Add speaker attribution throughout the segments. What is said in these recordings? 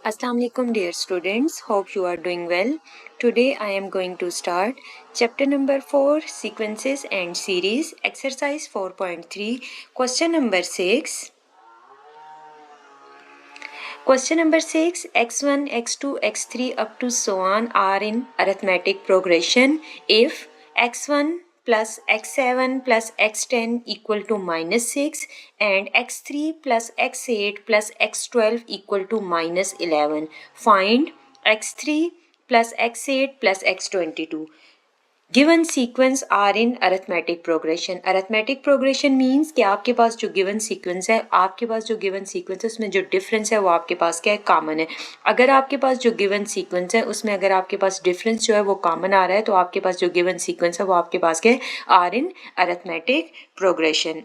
Speaker 1: Assalamu alaikum dear students, hope you are doing well. Today I am going to start chapter number 4 sequences and series exercise 4.3 question number 6. Question number 6, x1, x2, x3 up to so on are in arithmetic progression if x1 plus x7 plus x10 equal to minus 6 and x3 plus x8 plus x12 equal to minus 11. Find x3 plus x8 plus x22. Given sequence are in arithmetic progression. Arithmetic progression means कि आपके पास जो given sequence है, आपके पास जो given sequence है उसमें जो difference है वो आपके पास क्या है, कॉमन है. अगर आपके पास जो गिवन सीक्वेंस है उसमें अगर आपके पास डिफरेंस जो है वो कॉमन आ रहा है तो आपके पास जो गिवन सीक्वेंस है वो आपके पास क्या है, are in arithmetic progression.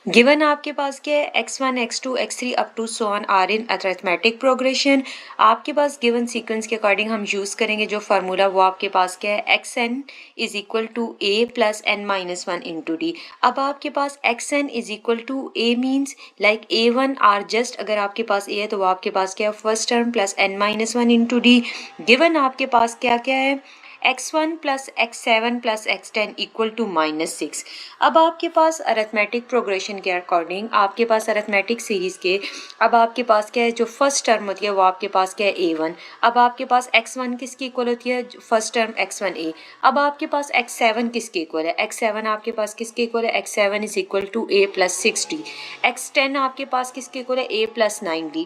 Speaker 1: Given आपके पास क्या है, x1, x2, x3 up to so on are in arithmetic progression. आपके पास गिवन सीक्वेंस के अकॉर्डिंग हम यूज़ करेंगे जो फार्मूला वो आपके पास क्या है, xn is equal to a plus n minus 1 into D. अब आपके पास xn is equal to a means like a1 are just, अगर आपके पास a है तो वो आपके पास क्या है, first term plus n minus 1 into D. Given आपके पास क्या क्या है, x1 plus x7 plus x10 equal to minus 6. अब आपके पास अरिथमेटिक प्रोग्रेशन के अकॉर्डिंग आपके पास अरिथमेटिक सीरीज के अब आपके पास क्या है, जो फर्स्ट टर्म होती है वो आपके पास क्या है, a1. अब आपके पास x1 किसकी इक्वल होती है, फर्स्ट टर्म x1a. अब आपके पास x7 किसके इक्वल है, x7 आपके पास किसके इक्वल है, x7 is equal to a plus 6d. x10 आपके पास किसके इक्वल है, a प्लस 9d.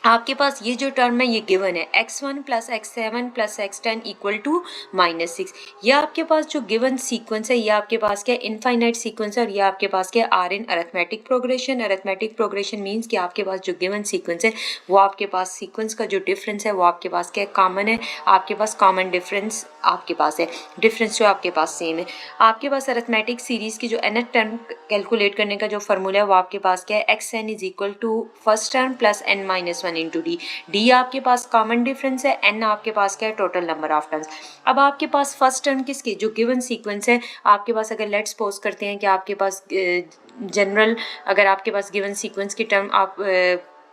Speaker 1: आपके पास ये जो टर्म है ये गिवन है, x1 plus x7 plus x10 equal to minus 6. ये आपके पास जो गिवन सीक्वेंस है ये आपके पास क्या इनफाइनाइट सीक्वेंस है और ये आपके पास क्या are in arithmetic progression. Arithmetic progression means कि आपके पास जो गिवन सीक्वेंस है वो आपके पास सीक्वेंस का जो डिफरेंस है वो आपके पास क्या कॉमन है, आपके पास कॉमन डिफरेंस आपके पास है, डिफरेंस जो आपके पास सेम है. आपके पास अरिथमेटिक सीरीज की जो nth टर्म कैलकुलेट करने का जो फॉर्मूला है वो आपके पास क्या है, xn is equal to first term plus n minus 1 into D. D आपके पास कॉमन डिफरेंस है, n आपके पास क्या है, टोटल नंबर ऑफ टर्म्स. अब आपके पास फर्स्ट टर्म किसकी, जो गिवन सीक्वेंस है आपके पास, अगर लेट्स सपोज करते हैं कि आपके पास जनरल अगर आपके पास गिवन सीक्वेंस की टर्म आप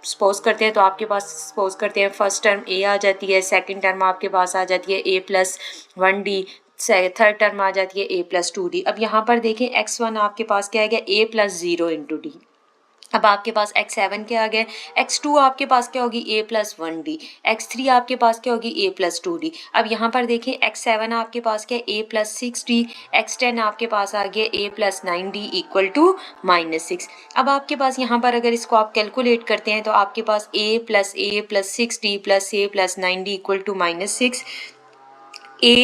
Speaker 1: सपोज करते हैं तो आपके पास सपोज करते हैं फर्स्ट टर्म a आ जाती है, सेकंड टर्म आपके पास आ जाती है a plus 1d, third term आ जाती है a प्लस 2d. अब यहाँ पर देखें x1 आपके पास क्या आ गया, a प्लस 0 इंटू डी. अब आपके पास x7 क्या आ गया, x2 आपके पास क्या होगी, a प्लस 1d. x3 आपके पास क्या होगी, a प्लस 2d. अब यहाँ पर देखें x7 आपके पास क्या a प्लस 6d, x10 आपके पास आ गया a plus 9d equal to minus 6. अब आपके पास यहाँ पर अगर इसको आप कैलकुलेट करते हैं तो आपके पास a plus 6d plus a plus 9d equal to minus 6. a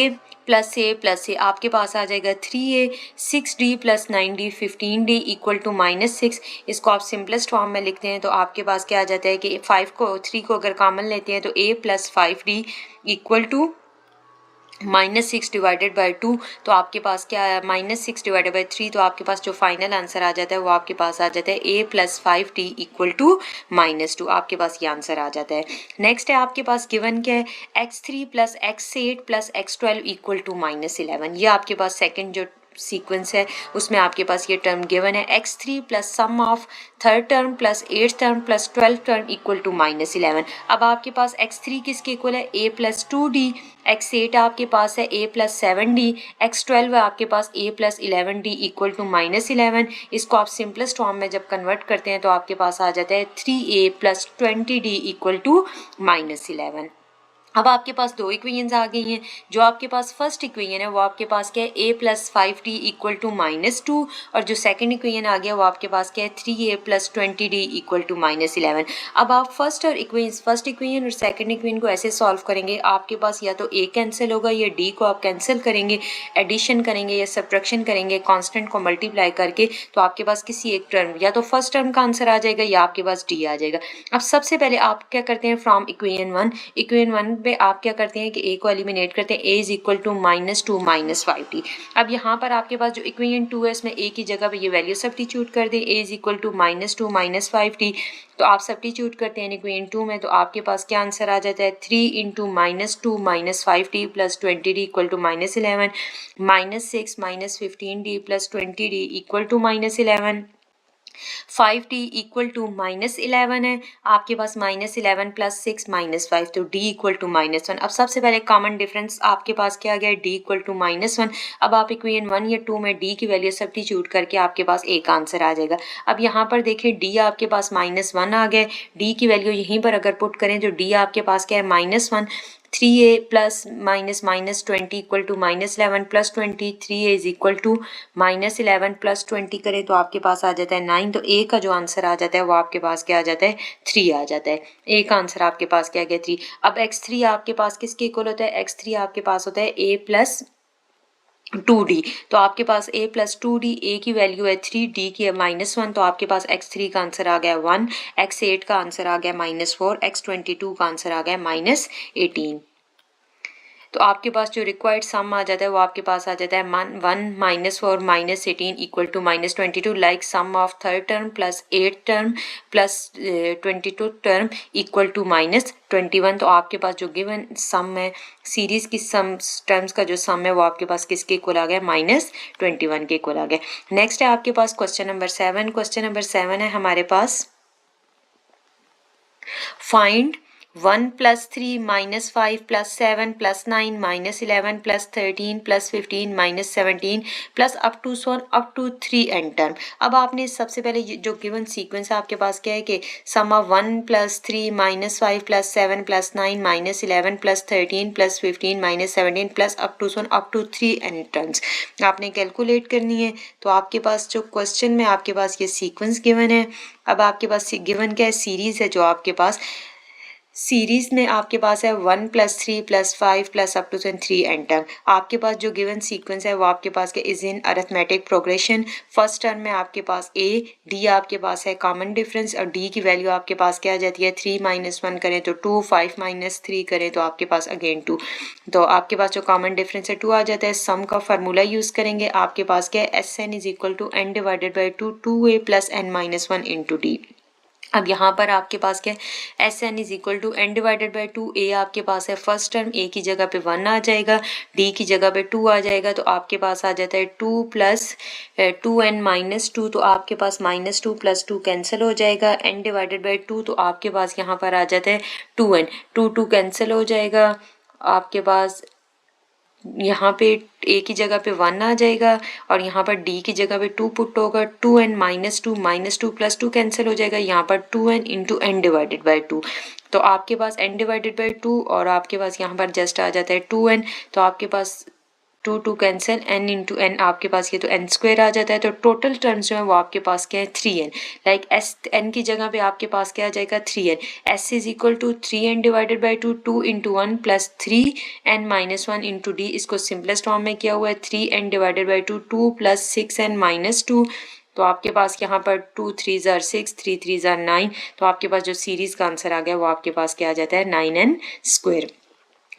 Speaker 1: plus a आपके पास आ जाएगा 3a, 6d plus 9d 15d equal to minus 6. इसको आप सिंपलेस्ट फॉर्म में लिखते हैं तो आपके पास क्या आ जाता है कि 3 को अगर कॉमन लेते हैं तो a plus 5d equal to minus 6 divided by 2. तो आपके पास क्या है, माइनस 6 डिवाइडेड बाई 3. तो आपके पास जो फाइनल आंसर आ जाता है वो आपके पास आ जाता है a plus 5d equal to minus 2. आपके पास ये आंसर आ जाता है. नेक्स्ट है आपके पास गिवन क्या है, x3 plus x8 plus x12 equal to minus 11. ये आपके पास सेकेंड जो सीक्वेंस है उसमें आपके पास ये टर्म गिवन है, x3 plus sum of third term plus 8th term plus 12th term equal to minus 11. अब आपके पास x3 किसके इक्वल है, a प्लस 2d, x8 आपके पास है a प्लस 7d, x12 है आपके पास a plus 11d equal to minus 11. इसको आप सिंपलेस्ट फॉर्म में जब कन्वर्ट करते हैं तो आपके पास आ जाता है 3a plus 20d equal to minus 11. अब आपके पास दो इक्वेशंस आ गई हैं. जो आपके पास फर्स्ट इक्वेशन है वो आपके पास क्या है, a plus 5d equal to minus 2. और जो सेकंड इक्वेशन आ गया वो आपके पास क्या है, 3a plus 20d equal to minus 11. अब आप फर्स्ट इक्वेशन और सेकंड इक्वेशन को ऐसे सॉल्व करेंगे, आपके पास या तो a कैंसिल होगा या d को आप कैंसिल करेंगे, एडिशन करेंगे या सब्ट्रैक्शन करेंगे कांस्टेंट को मल्टीप्लाई करके, तो आपके पास किसी एक टर्म या तो फर्स्ट टर्म का आंसर आ जाएगा या आपके पास d आ जाएगा. अब सबसे पहले आप क्या करते हैं, फ्रॉम इक्वेशन 1 पे आप क्या करते हैं कि a को एलिमिनेट करते हैं, a is equal to -2 minus 5d. अब यहाँ पर आपके पास जो इक्वेशन 2 है इसमें a की जगह पे ये वैल्यू सब्स्टिट्यूट कर दें, a is equal to -2 minus 5d. तो आप सब्स्टिट्यूट करते हैं इक्वेशन 2 में तो आपके पास क्या आंसर आ जाता है, 3 into -2 minus 5d plus 20d equal to minus 11, -6 minus 15d plus 20d equal to minus 11. 5t equal to -11 है, आपके पास -11 + 6 -5, तो d इक्वल टू -1। अब सबसे पहले कॉमन डिफरेंस आपके पास क्या आ गया, d इक्वल टू -1। अब आप इक्वेशन 1 या 2 में d की वैल्यू सब्स्टिट्यूट करके आपके पास एक आंसर आ जाएगा। अब यहाँ पर देखिए d आपके पास -1 आ गया, d की वैल्यू यहीं पर अगर पुट करें तो d आपके पास क्या है -1। 3a plus minus -20 equal to -11 + 20, 3a is equal to -11 + 20 करें तो आपके पास आ जाता है 9। तो a का जो आंसर आ जाता है वो आपके पास क्या आ जाता है, 3 आ जाता है। a का आंसर आपके पास क्या गया, 3। अब x3 आपके पास किसके इक्वल होता है, x3 आपके पास होता है a + 2d। तो आपके पास a + 2d, a की वैल्यू है 3, d की है -1, तो आपके पास x3 का आंसर आ गया 1, x8 का आंसर आ गया -4, x22 का आंसर आ गया -18। तो आपके पास जो रिक्वायर्ड सम आ जाता है वो आपके पास आ जाता है 1 -4 -18 equal to -22, like sum of third term plus 8 term plus 22 term equal to -21। तो आपके पास जो गिवन सम है, सीरीज की सम टर्म्स का जो सम है वो आपके पास किसके इक्वल आ गया, -21 के इक्वल आ गया। नेक्स्ट है आपके पास क्वेश्चन नंबर 7। क्वेश्चन नंबर 7 है हमारे पास, find 1 + 3 -5 + 7 + 9 -11 + 13 + 15 -17 plus up to 3 and term. अब आपने सबसे पहले जो गिवन सीक्वेंस है आपके पास क्या है कि सम of 1 + 3 -5 + 7 + 9 -11 + 13 + 15 -17 plus up to 3 and terms आपने कैलकुलेट करनी है। तो आपके पास जो क्वेश्चन में आपके पास ये सीक्वेंस गिवन है। अब आपके पास गिवन क्या है, सीरीज है, जो आपके पास सीरीज में आपके पास है 1 + 3 + 5 + अप टू 3 एंड टर्म। आपके पास जो गिवन सीक्वेंस है वो आपके पास के is in arithmetic progression. First term में आपके पास a, d आपके पास है कॉमन डिफरेंस, और d की वैल्यू आपके पास क्या आ जाती है, 3 - 1 करें तो 2, 5 - 3 करें तो आपके पास अगेन 2। तो आपके पास जो कॉमन डिफरेंस है 2 आ जाता है। सम का फार्मूला यूज करेंगे, आपके पास क्या है, Sn = n / 2, 2a + n - 1 × d। अब यहाँ पर आपके पास क्या है, Sn = n / 2, a आपके पास है फर्स्ट टर्म, a की जगह पे 1 आ जाएगा, d की जगह पे 2 आ जाएगा, तो आपके पास आ जाता है 2 + 2n - 2, तो आपके पास -2 + 2 कैंसिल हो जाएगा, n / 2, तो आपके पास यहाँ पर आ जाता है 2n, 2 कैंसिल हो जाएगा, आपके पास यहाँ पे a की जगह पे 1 आ जाएगा, और यहाँ पर d की जगह पे 2 पुट होगा, 2n - 2 + 2 कैंसिल हो जाएगा, यहाँ पर 2n × n / 2। तो आपके पास n / 2 और आपके पास यहाँ पर जस्ट आ जाता है 2n, तो आपके पास 2 कैंसिल, n × n आपके पास ये तो n² आ जाता है। तो टोटल टर्म्स जो है वो आपके पास क्या है, 3n, लाइक s n की जगह पे आपके पास क्या आ जाएगा, 3n। s = 3n / 2, 2 × 1 + 3n - 1 × d। इसको सिंपलेस्ट फॉर्म में किया हुआ है, 3n / 2, 2 + 6n - 2। तो आपके पास यहाँ पर 2 × 3 = 6, 3 × 3 = 9। तो आपके पास जो सीरीज का आंसर आ गया वो आपके पास क्या आ जाता है, 9n²।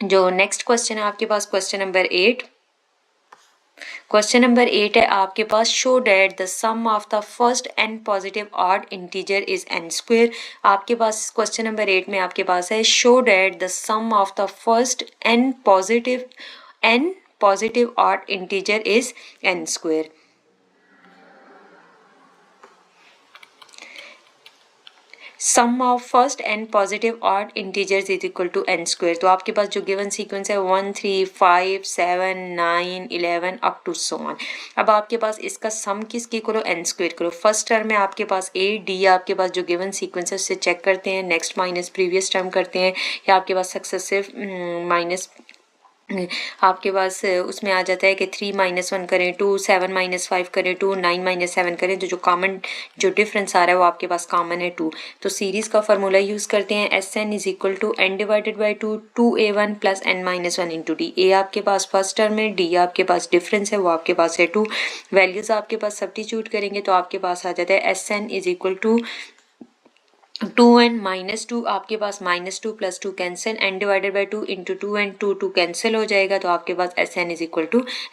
Speaker 1: जो नेक्स्ट क्वेश्चन है आपके पास, क्वेश्चन नंबर 8। क्वेश्चन नंबर 8 है आपके पास, show that the sum of the first n positive odd integer is n²। आपके पास क्वेश्चन नंबर 8 में आपके पास है, show that the sum of the first n positive odd integer is n²। Sum of first n positive odd integers is equal to n²। तो आपके पास जो given sequence है 1, 3, 5, 7, 9, 11 अप टू सो ऑन। अब आपके पास इसका सम किसके करो, n² करो। फर्स्ट टर्म में आपके पास a, d आपके पास जो गिवन सीक्वेंस है उससे चेक करते हैं, नेक्स्ट माइनस प्रीवियस टर्म करते हैं, या आपके पास सक्सेसिव माइनस आपके पास उसमें आ जाता है कि 3 - 1 करें 2, 7 - 5 करें 2, 9 - 7 करें, तो जो कॉमन जो डिफरेंस आ रहा है वो आपके पास कॉमन है 2। तो सीरीज का फार्मूला यूज़ करते हैं, Sn = n / 2, 2a1 + n - 1 × d। a आपके पास फर्स्ट टर्म है, d आपके पास डिफरेंस है वो आपके पास है 2। वैल्यूज़ आपके पास सब्स्टिट्यूट करेंगे तो आपके पास आ जाता है Sn = 2n - 2, आपके पास -2 + 2 कैंसिल, n / 2 × 2n, 2 कैंसिल हो जाएगा, तो आपके पास Sn =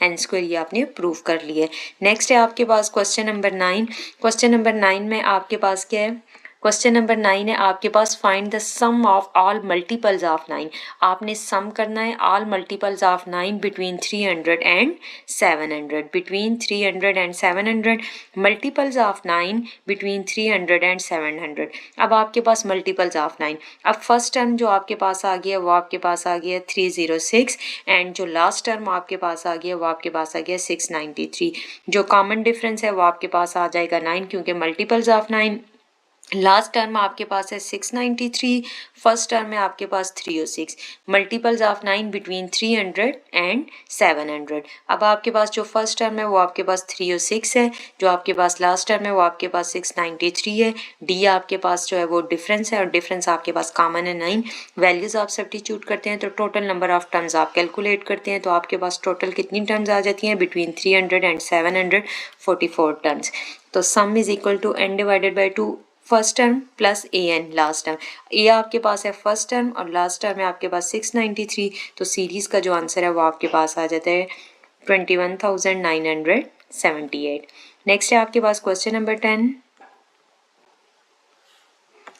Speaker 1: n²। ये आपने प्रूव कर लिया है। नेक्स्ट है आपके पास क्वेश्चन नंबर 9। क्वेश्चन नंबर 9 में आपके पास क्या है, क्वेश्चन नंबर 9 है आपके पास find the sum of all multiples of 9। आपने सम करना है all multiples of 9 between 300 and 700, between 300 and 700, multiples of 9 between 300 and 700। अब आपके पास मल्टीपल्स ऑफ 9, अब फर्स्ट टर्म जो आपके पास आ गया वो आपके पास आ गया 306 एंड जो लास्ट टर्म आपके पास आ गया वो आपके पास आ गया 693। जो कॉमन डिफरेंस है वो आपके पास आ जाएगा 9 क्योंकि मल्टीपल्स ऑफ 9। लास्ट टर्म आपके पास है 693, फर्स्ट टर्म में आपके पास 306, मल्टीपल्स ऑफ 9 बिटवीन 300 एंड 700। अब आपके पास जो फर्स्ट टर्म है वो आपके पास 306 है, जो आपके पास लास्ट टर्म है वो आपके पास 693 है। डी आपके पास जो है वो डिफरेंस है और डिफरेंस आपके पास कॉमन है 9। वैल्यूज़ आप सब्स्टिट्यूट करते हैं तो टोटल नंबर ऑफ टर्म्स आप कैलकुलेट करते हैं तो आपके पास टोटल कितनी टर्म्स आ जाती हैं बिटवीन 300 एंड 744 टर्म्स। तो sum is equal to n divided by 2 first term plus a n last term. A आपके पास है फर्स्ट टर्म और लास्ट टर्म है आपके पास 693, तो सीरीज का जो आंसर है वो आपके पास आ जाता है 21,978। नेक्स्ट है आपके पास क्वेश्चन नंबर 10।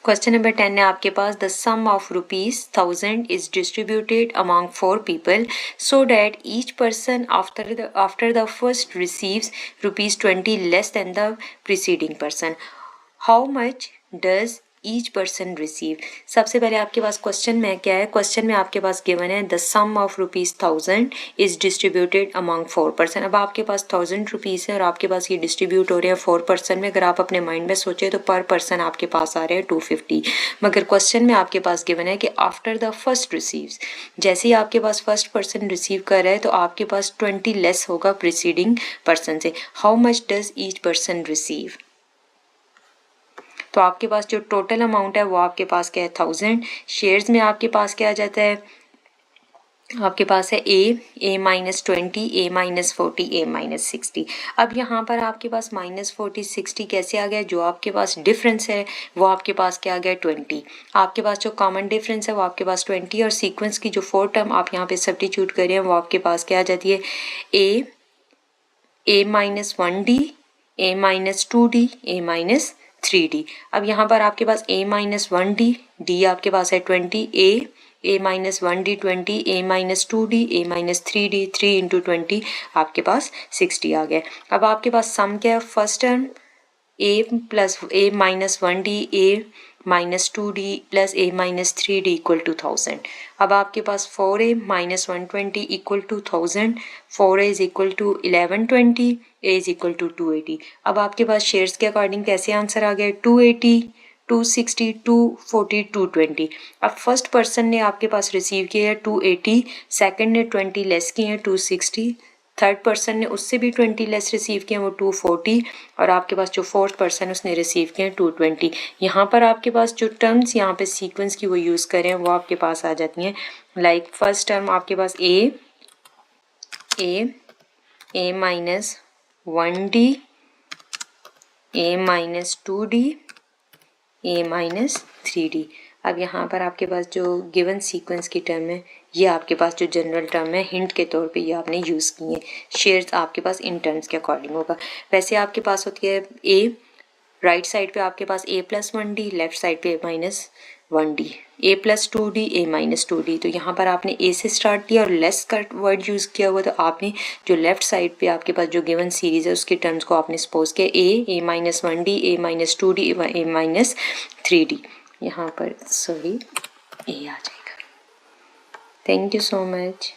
Speaker 1: क्वेश्चन नंबर 10 है आपके पास the sum of ₹1000 is distributed among 4 people so that each person after the first receives ₹20 less than the preceding person. How much does each person receive. सबसे पहले आपके पास क्वेश्चन में क्या है, क्वेश्चन में आपके पास गिवन है the sum of ₹1000 is distributed among 4 person. अब आपके पास 1000 रुपीज़ है और आपके पास ये डिस्ट्रीब्यूट हो रहे हैं 4 पर्सन में। अगर आप अपने माइंड में सोचे तो पर पर्सन आपके पास आ रहे हैं 250, मगर क्वेश्चन में आपके पास गिवन है कि आफ्टर द फर्स्ट रिसीव्स, जैसे ही आपके पास फर्स्ट पर्सन रिसीव कर रहा है तो आपके पास 20 लेस होगा प्रीसीडिंग पर्सन से। How much does each person receive, तो आपके पास जो टोटल अमाउंट है वो आपके पास क्या है 1000। शेयर्स में आपके पास क्या आ जाता है, आपके पास है ए -20, ए -40, ए -60। अब यहाँ पर आपके पास -40 60 कैसे आ गया, जो आपके पास डिफरेंस है वो आपके पास क्या आ गया 20। आपके पास जो कॉमन डिफरेंस है वो आपके पास 20 और सीक्वेंस की जो 4 टर्म आप यहाँ पे सब्स्टिट्यूट कर रहे हैं वो आपके पास क्या आ जाती है ए -1D, ए -2D, ए -3D। अब यहाँ पर आपके पास a -1D, D आपके पास है 20, a -1D 20, a -2D, a -3D, 3 × 20 आपके पास 60 आ गया। अब आपके पास सम क्या है, first term a -1D, a -2D plus a -3D equal to 1000। अब आपके पास 4a -120 equal to 1000, 4a is equal to 1120, a is equal to 280। अब आपके पास शेयर्स के अकॉर्डिंग कैसे आंसर आ गया 280, 260, 240, 220। अब फर्स्ट पर्सन ने आपके पास रिसीव किया है 280, सेकंड ने 20 लेस किए हैं 260, थर्ड पर्सन ने उससे भी 20 लेस रिसीव किए हैं वो 240 और आपके पास जो फोर्थ पर्सन उसने रिसीव किए हैं 220। यहाँ पर आपके पास जो टर्म्स यहाँ पे सीक्वेंस की वो यूज़ करें वो आपके पास आ जाती हैं। लाइक फर्स्ट टर्म आपके पास a -1D, a -2D, a -3D। अब यहाँ पर आपके पास जो गिवन सीक्वेंस की टर्म है ये आपके पास जो जनरल टर्म है हिंट के तौर पे ये आपने यूज़ की है। शेयर्स आपके पास इन टर्म्स के अकॉर्डिंग होगा। वैसे आपके पास होती है a, राइट साइड पे आपके पास a +1D, लेफ्ट साइड पे -1D, a +2D, a -2D। तो यहाँ पर आपने a से स्टार्ट किया और लेस का वर्ड यूज़ किया हुआ, तो आपने जो लेफ्ट साइड पे आपके पास जो गिवन सीरीज है उसकी टर्म्स को आपने सपोज किया a -1D, a -2D, a -3D। यहाँ पर सॉरी a आ जाएगा। Thank you so much.